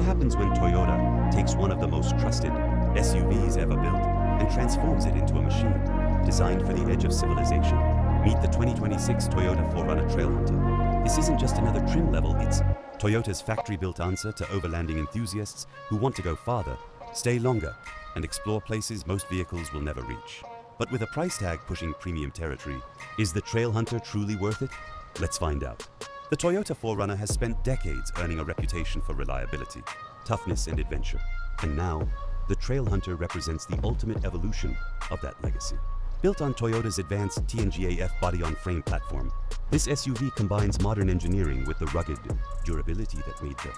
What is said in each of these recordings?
happens when Toyota takes one of the most trusted SUVs ever built and transforms it into a machine designed for the edge of civilization? Meet the 2026 Toyota 4Runner Trailhunter. This isn't just another trim level, it's Toyota's factory-built answer to overlanding enthusiasts who want to go farther, stay longer, and explore places most vehicles will never reach. But with a price tag pushing premium territory, is the Trailhunter truly worth it? Let's find out. The Toyota 4Runner has spent decades earning a reputation for reliability, toughness, and adventure. And now, the Trailhunter represents the ultimate evolution of that legacy. Built on Toyota's advanced TNGA-F body-on-frame platform, this SUV combines modern engineering with the rugged durability that made the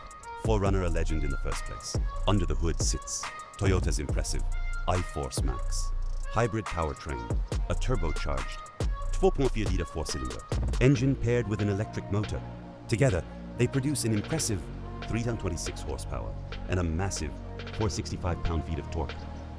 4Runner a legend in the first place. Under the hood sits Toyota's impressive iForce Max hybrid powertrain, a turbocharged 4.4-liter four-cylinder engine paired with an electric motor. Together, they produce an impressive 326 horsepower and a massive 465 pound-feet of torque.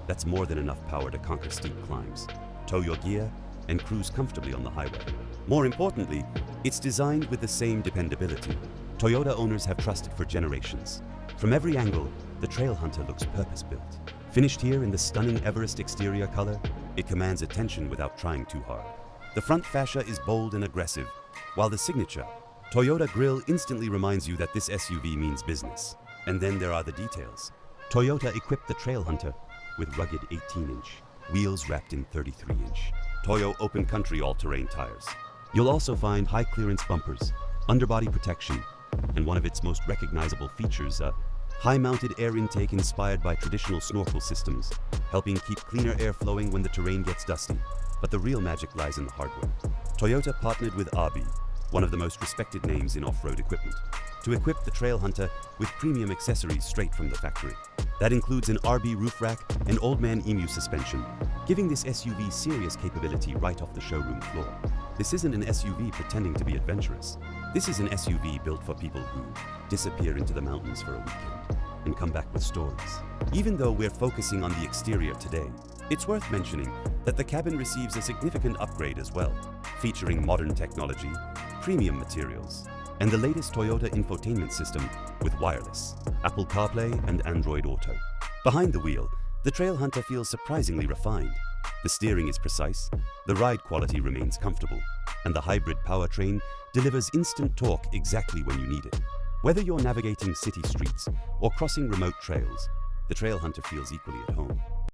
That's more than enough power to conquer steep climbs, tow your gear, and cruise comfortably on the highway. More importantly, it's designed with the same dependability Toyota owners have trusted for generations. From every angle, the Trailhunter looks purpose-built. Finished here in the stunning Everest exterior color, it commands attention without trying too hard. The front fascia is bold and aggressive, while the signature Toyota grille instantly reminds you that this SUV means business. And then there are the details. Toyota equipped the Trailhunter with rugged 18-inch wheels wrapped in 33-inch Toyo open country all-terrain tires. You'll also find high-clearance bumpers, underbody protection, and one of its most recognizable features, a high-mounted air intake inspired by traditional snorkel systems, helping keep cleaner air flowing when the terrain gets dusty. But the real magic lies in the hardware. Toyota partnered with RB, one of the most respected names in off-road equipment, to equip the Trailhunter with premium accessories straight from the factory. That includes an RB roof rack and Old Man Emu suspension, giving this SUV serious capability right off the showroom floor. This isn't an SUV pretending to be adventurous. This is an SUV built for people who disappear into the mountains for a weekend and come back with stories. Even though we're focusing on the exterior today, it's worth mentioning that the cabin receives a significant upgrade as well, featuring modern technology, premium materials, and the latest Toyota infotainment system with wireless, Apple CarPlay, and Android Auto. Behind the wheel, the Trailhunter feels surprisingly refined. The steering is precise, the ride quality remains comfortable, and the hybrid powertrain delivers instant torque exactly when you need it. Whether you're navigating city streets or crossing remote trails, the Trailhunter feels equally at home.